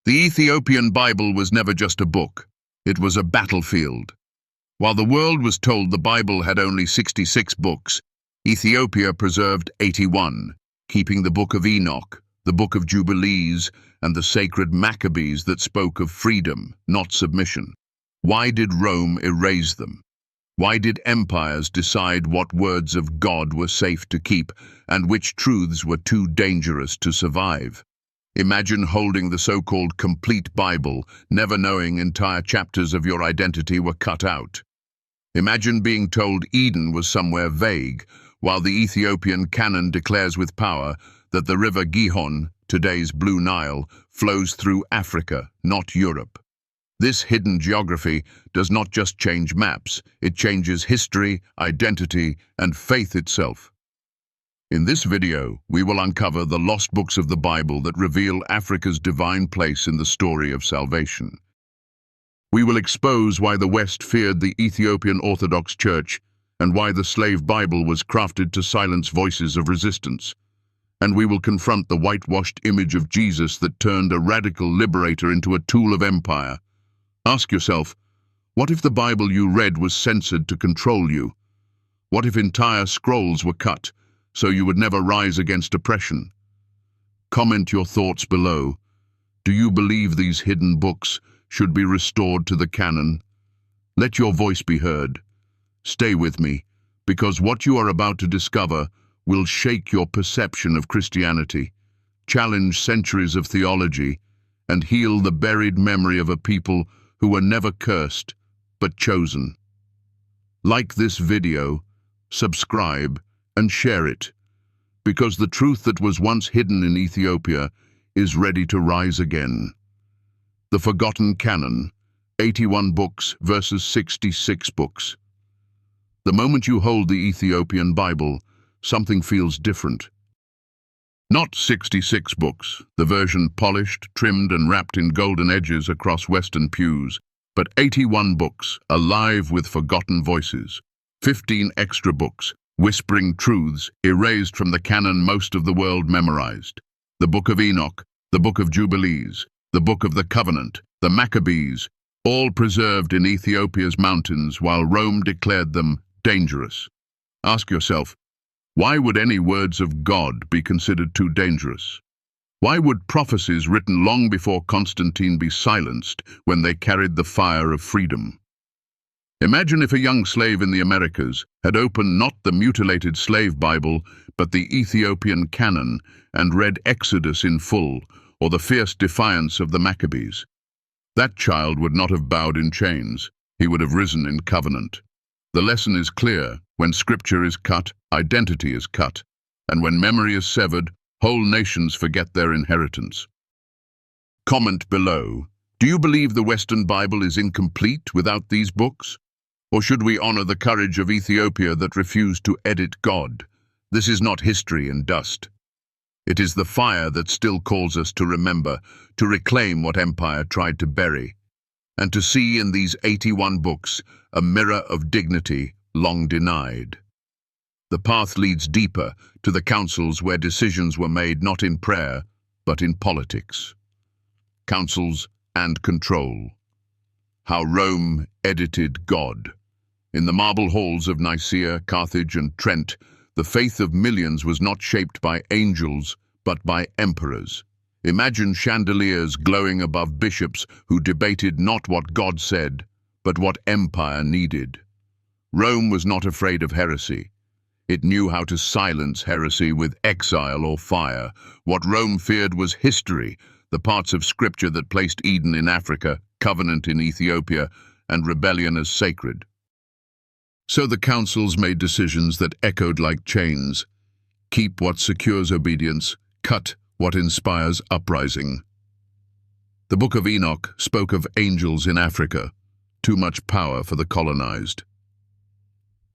The Ethiopian Bible was never just a book. It was a battlefield. While the world was told the Bible had only 66 books, Ethiopia preserved 81, keeping the Book of Enoch, the Book of Jubilees, and the sacred Maccabees that spoke of freedom, not submission. Why did Rome erase them? Why did empires decide what words of God were safe to keep and which truths were too dangerous to survive? Imagine holding the so-called complete Bible, never knowing entire chapters of your identity were cut out. Imagine being told Eden was somewhere vague, while the Ethiopian canon declares with power that the river Gihon, today's Blue Nile, flows through Africa, not Europe. This hidden geography does not just change maps, it changes history, identity, and faith itself. In this video, we will uncover the lost books of the Bible that reveal Africa's divine place in the story of salvation. We will expose why the West feared the Ethiopian Orthodox Church and why the slave Bible was crafted to silence voices of resistance. And we will confront the whitewashed image of Jesus that turned a radical liberator into a tool of empire. Ask yourself, what if the Bible you read was censored to control you? What if entire scrolls were cut so you would never rise against oppression? Comment your thoughts below. Do you believe these hidden books should be restored to the canon? Let your voice be heard. Stay with me, because what you are about to discover will shake your perception of Christianity, challenge centuries of theology, and heal the buried memory of a people who were never cursed, but chosen. Like this video, subscribe, and share it, because the truth that was once hidden in Ethiopia is ready to rise again. The Forgotten Canon, 81 books versus 66 books. The moment you hold the Ethiopian Bible, something feels different. Not 66 books, the version polished, trimmed, and wrapped in golden edges across Western pews, but 81 books, alive with forgotten voices. 15 extra books, whispering truths erased from the canon most of the world memorized. The Book of Enoch, the Book of Jubilees, the Book of the Covenant, the Maccabees, all preserved in Ethiopia's mountains while Rome declared them dangerous. Ask yourself, why would any words of God be considered too dangerous? Why would prophecies written long before Constantine be silenced when they carried the fire of freedom? Imagine if a young slave in the Americas had opened not the mutilated slave Bible, but the Ethiopian canon and read Exodus in full, or the fierce defiance of the Maccabees. That child would not have bowed in chains. He would have risen in covenant. The lesson is clear. When scripture is cut, identity is cut. And when memory is severed, whole nations forget their inheritance. Comment below. Do you believe the Western Bible is incomplete without these books? Or should we honor the courage of Ethiopia that refused to edit God? This is not history in dust. It is the fire that still calls us to remember, to reclaim what empire tried to bury, and to see in these 81 books a mirror of dignity long denied. The path leads deeper to the councils where decisions were made not in prayer, but in politics. Councils and control. How Rome edited God. In the marble halls of Nicaea, Carthage, and Trent, the faith of millions was not shaped by angels, but by emperors. Imagine chandeliers glowing above bishops who debated not what God said, but what empire needed. Rome was not afraid of heresy. It knew how to silence heresy with exile or fire. What Rome feared was history, the parts of scripture that placed Eden in Africa, covenant in Ethiopia, and rebellion as sacred. So the councils made decisions that echoed like chains. Keep what secures obedience, cut what inspires uprising. The Book of Enoch spoke of angels in Africa, too much power for the colonized.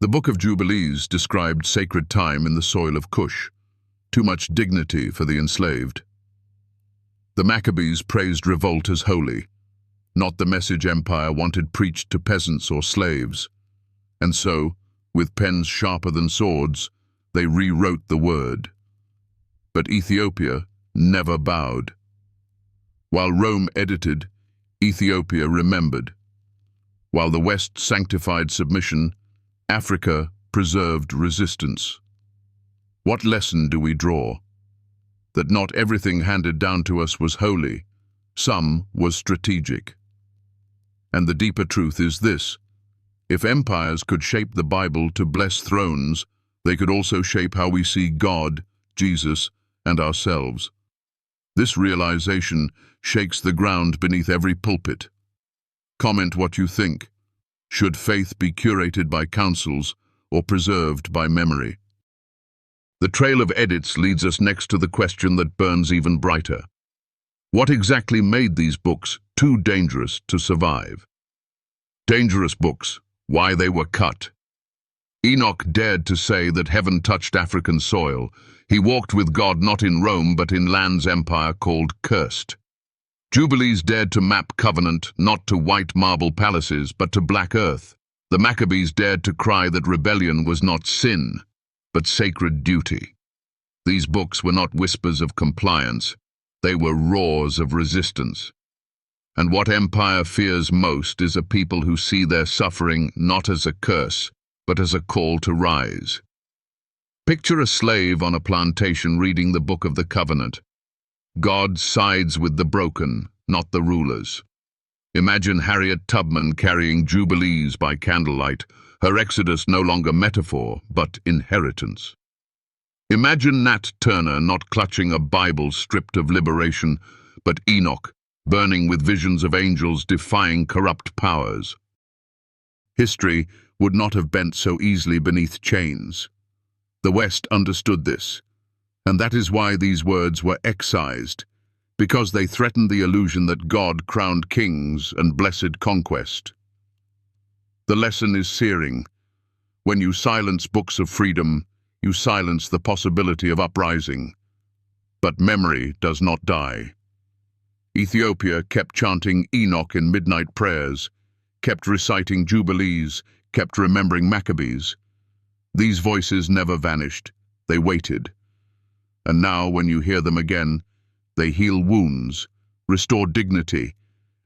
The Book of Jubilees described sacred time in the soil of Cush, too much dignity for the enslaved. The Maccabees praised revolt as holy, not the message empire wanted preached to peasants or slaves. And so, with pens sharper than swords, they rewrote the word. But Ethiopia never bowed. While Rome edited, Ethiopia remembered. While the West sanctified submission, Africa preserved resistance. What lesson do we draw? That not everything handed down to us was holy, some was strategic. And the deeper truth is this: if empires could shape the Bible to bless thrones, they could also shape how we see God, Jesus, and ourselves. This realization shakes the ground beneath every pulpit. Comment what you think. Should faith be curated by councils or preserved by memory? The trail of edits leads us next to the question that burns even brighter. What exactly made these books too dangerous to survive? Dangerous books, why they were cut. Enoch dared to say that heaven touched African soil. He walked with God not in Rome but in land's empire called cursed. Jubilees dared to map covenant not to white marble palaces but to black earth. The Maccabees dared to cry that rebellion was not sin, but sacred duty. These books were not whispers of compliance, they were roars of resistance. And what empire fears most is a people who see their suffering not as a curse, but as a call to rise. Picture a slave on a plantation reading the Book of the Covenant. God sides with the broken, not the rulers. Imagine Harriet Tubman carrying Jubilees by candlelight, her exodus no longer metaphor, but inheritance. Imagine Nat Turner not clutching a Bible stripped of liberation, but Enoch, burning with visions of angels defying corrupt powers. History would not have bent so easily beneath chains. The West understood this, and that is why these words were excised, because they threatened the illusion that God crowned kings and blessed conquest. The lesson is searing. When you silence books of freedom, you silence the possibility of uprising. But memory does not die. Ethiopia kept chanting Enoch in midnight prayers, kept reciting Jubilees, kept remembering Maccabees. These voices never vanished, they waited. And now, when you hear them again, they heal wounds, restore dignity,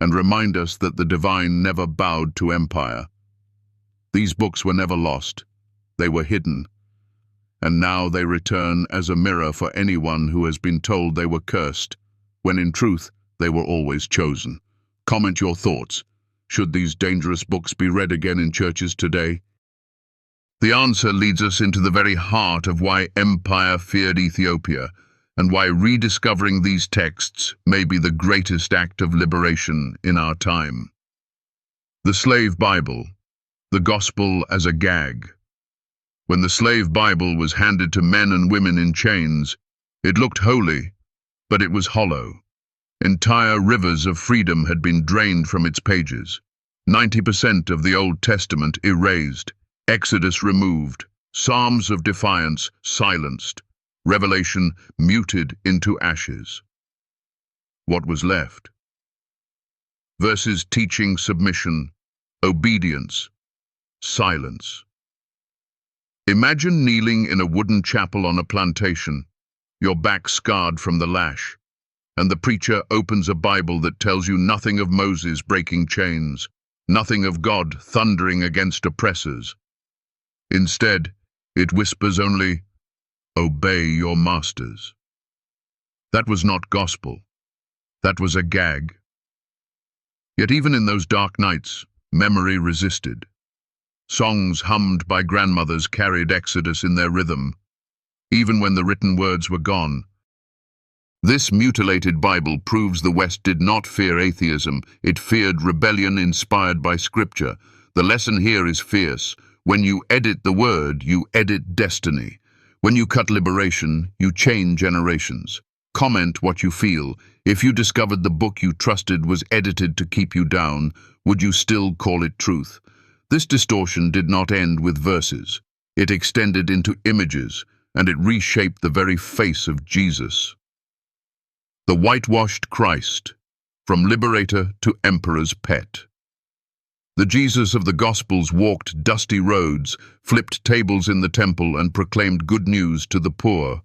and remind us that the divine never bowed to empire. These books were never lost, they were hidden. And now they return as a mirror for anyone who has been told they were cursed, when in truth they were always chosen. Comment your thoughts. Should these dangerous books be read again in churches today? The answer leads us into the very heart of why empire feared Ethiopia, and why rediscovering these texts may be the greatest act of liberation in our time. The Slave Bible, the Gospel as a gag. When the Slave Bible was handed to men and women in chains, it looked holy, but it was hollow. Entire rivers of freedom had been drained from its pages. 90% of the Old Testament erased, Exodus removed, Psalms of defiance silenced, Revelation muted into ashes. What was left? Verses teaching submission, obedience, silence. Imagine kneeling in a wooden chapel on a plantation, your back scarred from the lash, and the preacher opens a Bible that tells you nothing of Moses breaking chains, nothing of God thundering against oppressors. Instead, it whispers only, "Obey your masters." That was not gospel. That was a gag. Yet even in those dark nights, memory resisted. Songs hummed by grandmothers carried Exodus in their rhythm, even when the written words were gone. This mutilated Bible proves the West did not fear atheism, it feared rebellion inspired by Scripture. The lesson here is fierce. When you edit the word, you edit destiny. When you cut liberation, you chain generations. Comment what you feel. If you discovered the book you trusted was edited to keep you down, would you still call it truth? This distortion did not end with verses. It extended into images, and it reshaped the very face of Jesus. The whitewashed Christ, from liberator to emperor's pet. The Jesus of the Gospels walked dusty roads, flipped tables in the temple, and proclaimed good news to the poor.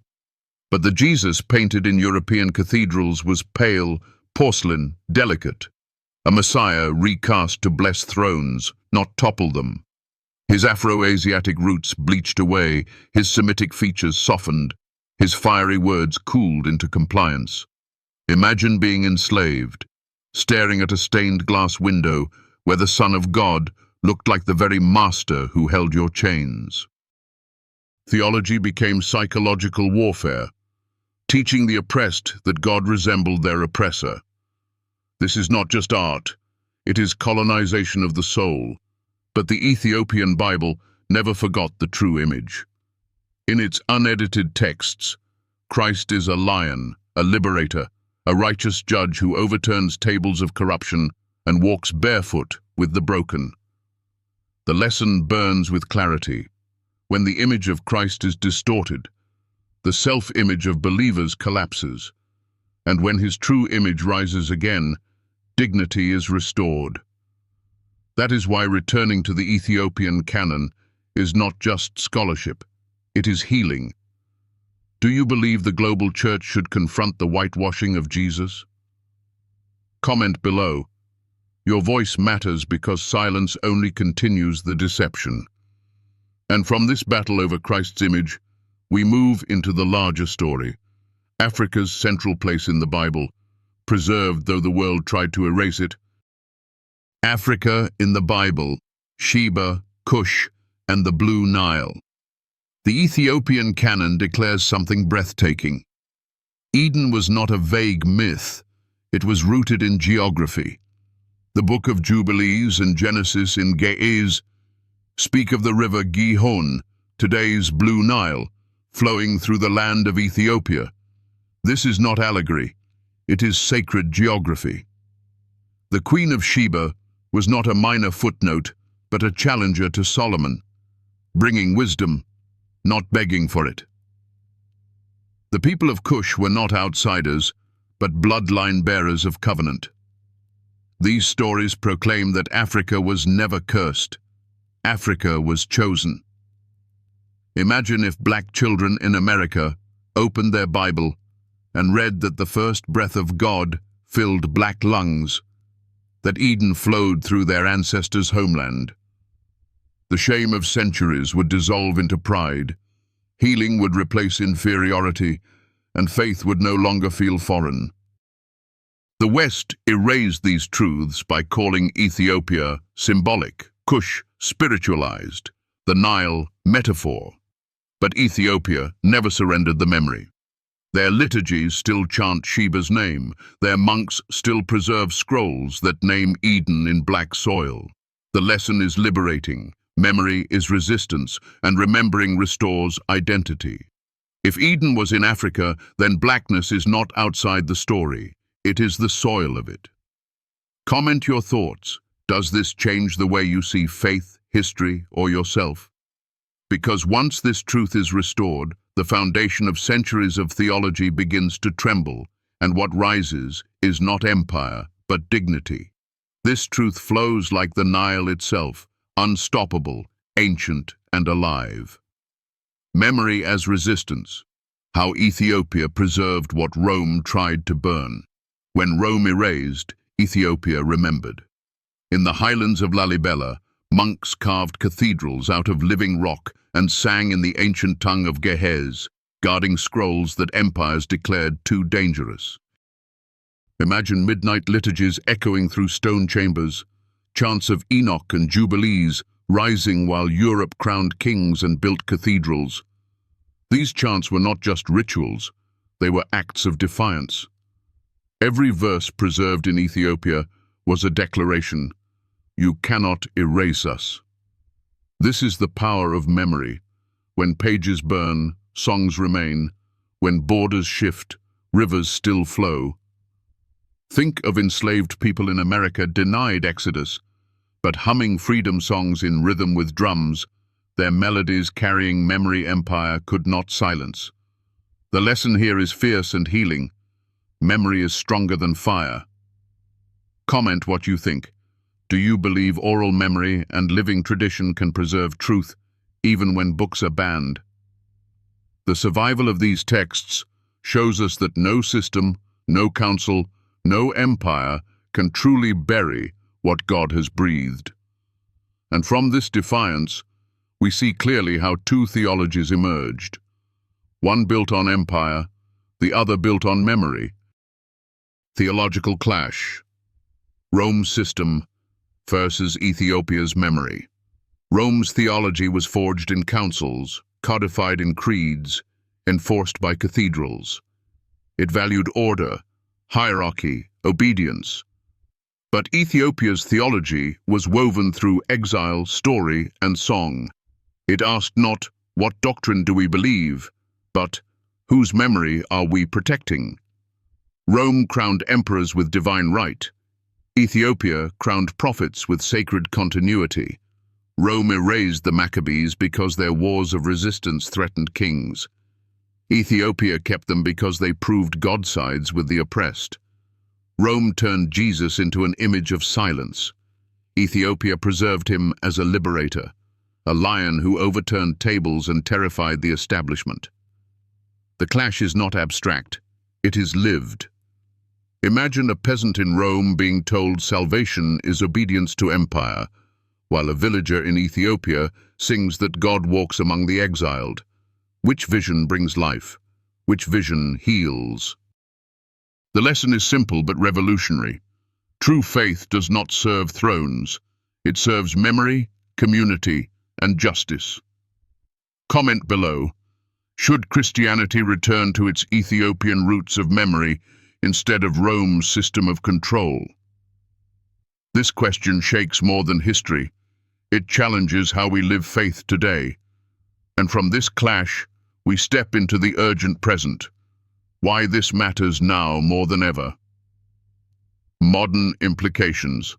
But the Jesus painted in European cathedrals was pale, porcelain, delicate, a Messiah recast to bless thrones, not topple them. His Afro-Asiatic roots bleached away, his Semitic features softened, his fiery words cooled into compliance. Imagine being enslaved, staring at a stained glass window where the Son of God looked like the very master who held your chains. Theology became psychological warfare, teaching the oppressed that God resembled their oppressor. This is not just art, it is colonization of the soul. But the Ethiopian Bible never forgot the true image. In its unedited texts, Christ is a lion, a liberator, a righteous judge who overturns tables of corruption and walks barefoot with the broken. The lesson burns with clarity. When the image of Christ is distorted, the self-image of believers collapses, and when his true image rises again, dignity is restored. That is why returning to the Ethiopian canon is not just scholarship, it is healing. Do you believe the global church should confront the whitewashing of Jesus? Comment below. Your voice matters because silence only continues the deception. And from this battle over Christ's image, we move into the larger story. Africa's central place in the Bible, preserved though the world tried to erase it. Africa in the Bible, Sheba, Cush, and the Blue Nile. The Ethiopian canon declares something breathtaking. Eden was not a vague myth, it was rooted in geography. The book of Jubilees and Genesis in Ge'ez speak of the river Gihon, today's Blue Nile, flowing through the land of Ethiopia. This is not allegory, it is sacred geography. The Queen of Sheba was not a minor footnote, but a challenger to Solomon, bringing wisdom, not begging for it. The people of Cush were not outsiders, but bloodline bearers of covenant. These stories proclaim that Africa was never cursed. Africa was chosen. Imagine if black children in America opened their Bible and read that the first breath of God filled black lungs, that Eden flowed through their ancestors' homeland. The shame of centuries would dissolve into pride, healing would replace inferiority, and faith would no longer feel foreign. The West erased these truths by calling Ethiopia symbolic, Cush spiritualized, the Nile metaphor. But Ethiopia never surrendered the memory. Their liturgies still chant Sheba's name. Their monks still preserve scrolls that name Eden in black soil. The lesson is liberating. Memory is resistance, and remembering restores identity. If Eden was in Africa, then blackness is not outside the story. It is the soil of it. Comment your thoughts. Does this change the way you see faith, history, or yourself? Because once this truth is restored, the foundation of centuries of theology begins to tremble, and what rises is not empire, but dignity. This truth flows like the Nile itself, unstoppable, ancient, and alive. Memory as resistance. How Ethiopia preserved what Rome tried to burn. When Rome erased, Ethiopia remembered. In the highlands of Lalibela, monks carved cathedrals out of living rock and sang in the ancient tongue of Ge'ez, guarding scrolls that empires declared too dangerous. Imagine midnight liturgies echoing through stone chambers, chants of Enoch and Jubilees rising while Europe crowned kings and built cathedrals. These chants were not just rituals, they were acts of defiance. Every verse preserved in Ethiopia was a declaration, "You cannot erase us." This is the power of memory. When pages burn, songs remain. When borders shift, rivers still flow. Think of enslaved people in America denied exodus, but humming freedom songs in rhythm with drums, their melodies carrying memory empire could not silence. The lesson here is fierce and healing. Memory is stronger than fire. Comment what you think. Do you believe oral memory and living tradition can preserve truth, even when books are banned? The survival of these texts shows us that no system, no council, No empire can truly bury what God has breathed. And from this defiance, we see clearly how two theologies emerged. One built on empire, the other built on memory. Theological clash. Rome's system versus Ethiopia's memory. Rome's theology was forged in councils, codified in creeds, enforced by cathedrals. It valued order, hierarchy, obedience. But Ethiopia's theology was woven through exile, story, and song. It asked not, "What doctrine do we believe?" but, "Whose memory are we protecting?" Rome crowned emperors with divine right. Ethiopia crowned prophets with sacred continuity. Rome erased the Maccabees because their wars of resistance threatened kings. Ethiopia kept them because they proved God's sides with the oppressed. Rome turned Jesus into an image of silence. Ethiopia preserved him as a liberator, a lion who overturned tables and terrified the establishment. The clash is not abstract, it is lived. Imagine a peasant in Rome being told salvation is obedience to empire, while a villager in Ethiopia sings that God walks among the exiled. Which vision brings life? Which vision heals? The lesson is simple but revolutionary. True faith does not serve thrones. It serves memory, community, and justice. Comment below. Should Christianity return to its Ethiopian roots of memory instead of Rome's system of control? This question shakes more than history. It challenges how we live faith today. And from this clash, we step into the urgent present. Why this matters now more than ever. Modern implications.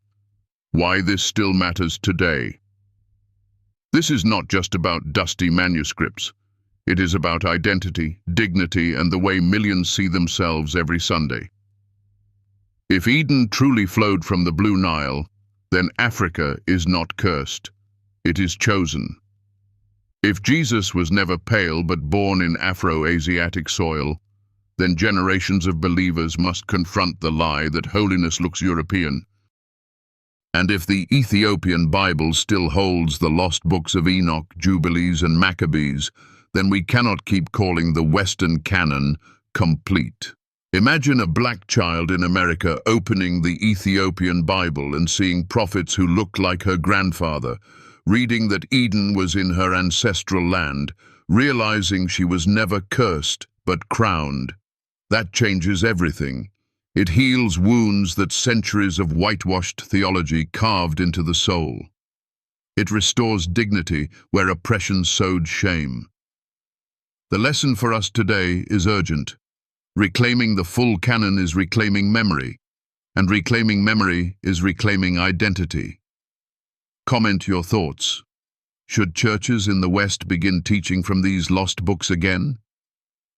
Why this still matters today. This is not just about dusty manuscripts. It is about identity, dignity, and the way millions see themselves every Sunday. If Eden truly flowed from the Blue Nile, then Africa is not cursed. It is chosen. If Jesus was never pale but born in Afro-Asiatic soil, then generations of believers must confront the lie that holiness looks European. And if the Ethiopian Bible still holds the lost books of Enoch, Jubilees, and Maccabees, then we cannot keep calling the Western canon complete. Imagine a black child in America opening the Ethiopian Bible and seeing prophets who looked like her grandfather, reading that Eden was in her ancestral land, realizing she was never cursed but crowned. That changes everything. It heals wounds that centuries of whitewashed theology carved into the soul. It restores dignity where oppression sowed shame. The lesson for us today is urgent. Reclaiming the full canon is reclaiming memory, and reclaiming memory is reclaiming identity. Comment your thoughts. Should churches in the West begin teaching from these lost books again?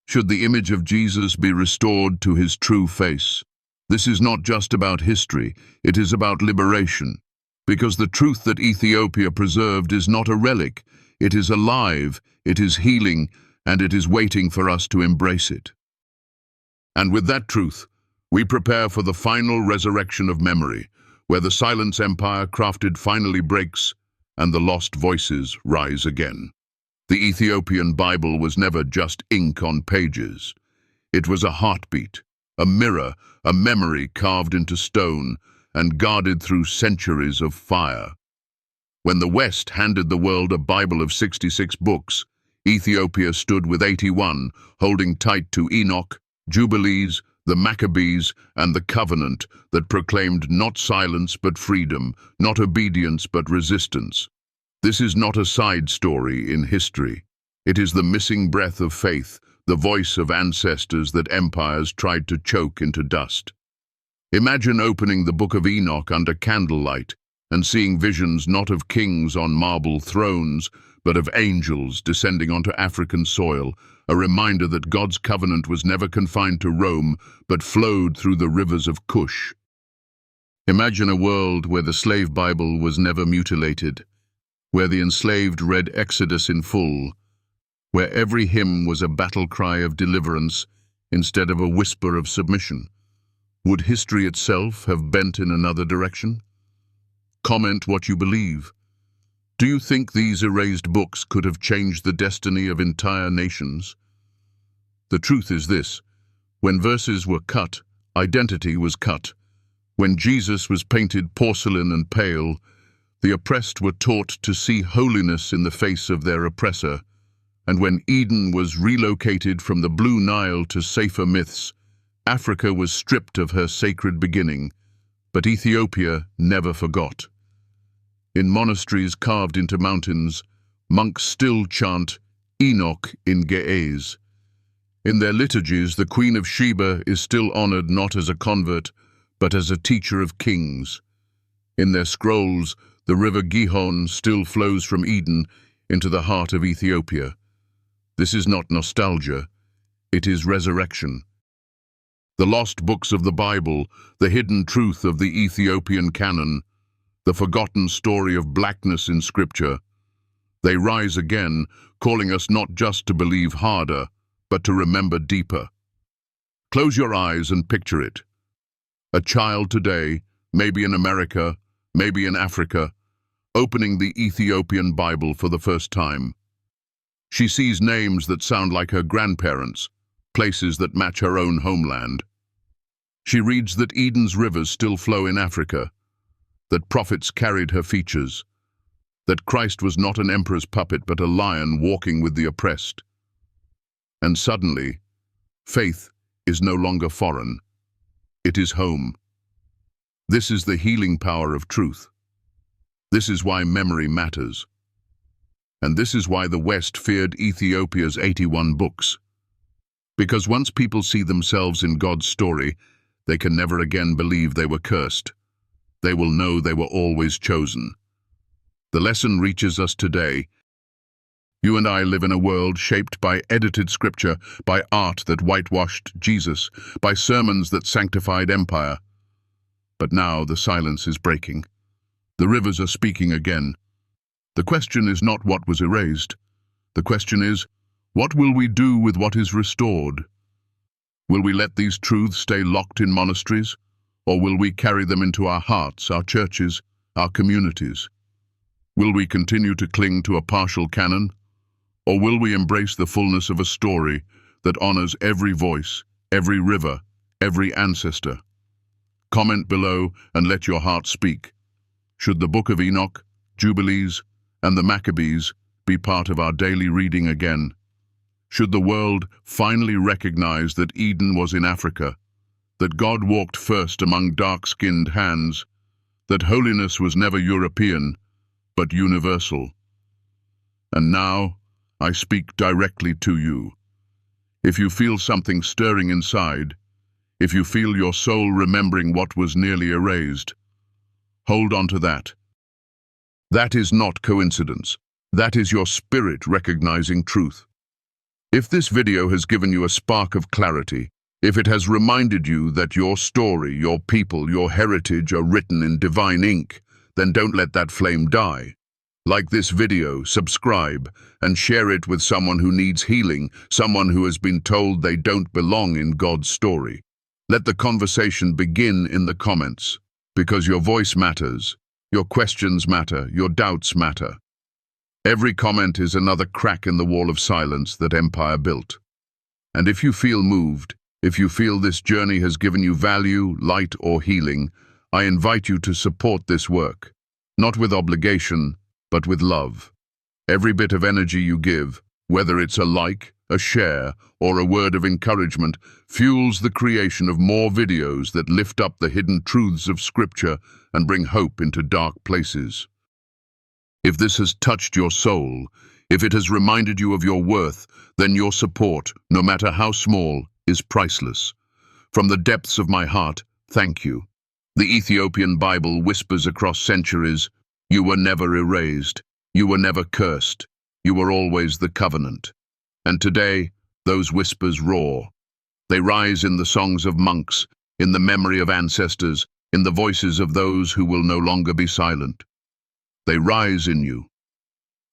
Should the image of Jesus be restored to his true face? This is not just about history, it is about liberation. Because the truth that Ethiopia preserved is not a relic, it is alive, it is healing, and it is waiting for us to embrace it. And with that truth, we prepare for the final resurrection of memory, where the silence empire crafted finally breaks and the lost voices rise again. The Ethiopian Bible was never just ink on pages. It was a heartbeat, a mirror, a memory carved into stone and guarded through centuries of fire. When the West handed the world a Bible of 66 books, Ethiopia stood with 81, holding tight to Enoch, Jubilees, the Maccabees, and the covenant that proclaimed not silence but freedom, not obedience but resistance. This is not a side story in history. It is the missing breath of faith, the voice of ancestors that empires tried to choke into dust. Imagine opening the book of Enoch under candlelight and seeing visions not of kings on marble thrones, but of angels descending onto African soil, a reminder that God's covenant was never confined to Rome, but flowed through the rivers of Cush. Imagine a world where the slave Bible was never mutilated, where the enslaved read Exodus in full, where every hymn was a battle cry of deliverance instead of a whisper of submission. Would history itself have bent in another direction? Comment what you believe. Do you think these erased books could have changed the destiny of entire nations? The truth is this: when verses were cut, identity was cut. When Jesus was painted porcelain and pale, the oppressed were taught to see holiness in the face of their oppressor. And when Eden was relocated from the Blue Nile to safer myths, Africa was stripped of her sacred beginning, but Ethiopia never forgot. In monasteries carved into mountains, monks still chant Enoch in Ge'ez. In their liturgies, the Queen of Sheba is still honored not as a convert, but as a teacher of kings. In their scrolls, the river Gihon still flows from Eden into the heart of Ethiopia. This is not nostalgia, it is resurrection. The lost books of the Bible, the hidden truth of the Ethiopian canon, the forgotten story of blackness in Scripture, they rise again, calling us not just to believe harder, but to remember deeper. Close your eyes and picture it. A child today, maybe in America, maybe in Africa, opening the Ethiopian Bible for the first time. She sees names that sound like her grandparents', places that match her own homeland. She reads that Eden's rivers still flow in Africa, that prophets carried her features, that Christ was not an emperor's puppet but a lion walking with the oppressed. And suddenly, faith is no longer foreign. It is home. This is the healing power of truth. This is why memory matters. And this is why the West feared Ethiopia's 81 books. Because once people see themselves in God's story, they can never again believe they were cursed. They will know they were always chosen. The lesson reaches us today. You and I live in a world shaped by edited scripture, by art that whitewashed Jesus, by sermons that sanctified empire. But now the silence is breaking. The rivers are speaking again. The question is not what was erased. The question is, what will we do with what is restored? Will we let these truths stay locked in monasteries, or will we carry them into our hearts, our churches, our communities? Will we continue to cling to a partial canon, or will we embrace the fullness of a story that honors every voice, every river, every ancestor? Comment below and let your heart speak. Should the Book of Enoch, Jubilees, and the Maccabees be part of our daily reading again? Should the world finally recognize that Eden was in Africa, that God walked first among dark-skinned hands, that holiness was never European, but universal? And now, I speak directly to you. If you feel something stirring inside, if you feel your soul remembering what was nearly erased, hold on to that. That is not coincidence. That is your spirit recognizing truth. If this video has given you a spark of clarity, if it has reminded you that your story, your people, your heritage are written in divine ink, then don't let that flame die. Like this video, subscribe, and share it with someone who needs healing, someone who has been told they don't belong in God's story. Let the conversation begin in the comments, because your voice matters, your questions matter, your doubts matter. Every comment is another crack in the wall of silence that empire built. And if you feel moved, if you feel this journey has given you value, light, or healing, I invite you to support this work, not with obligation, but with love. Every bit of energy you give, whether it's a like, a share, or a word of encouragement, fuels the creation of more videos that lift up the hidden truths of Scripture and bring hope into dark places. If this has touched your soul, if it has reminded you of your worth, then your support, no matter how small, is priceless. From the depths of my heart, thank you. The Ethiopian Bible whispers across centuries, you were never erased, you were never cursed, you were always the covenant. And today, those whispers roar. They rise in the songs of monks, in the memory of ancestors, in the voices of those who will no longer be silent. They rise in you.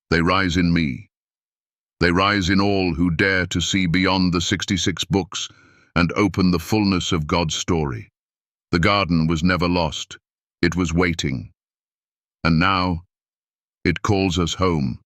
They rise in me. They rise in all who dare to see beyond the 66 books and open the fullness of God's story. The garden was never lost. It was waiting. And now, it calls us home.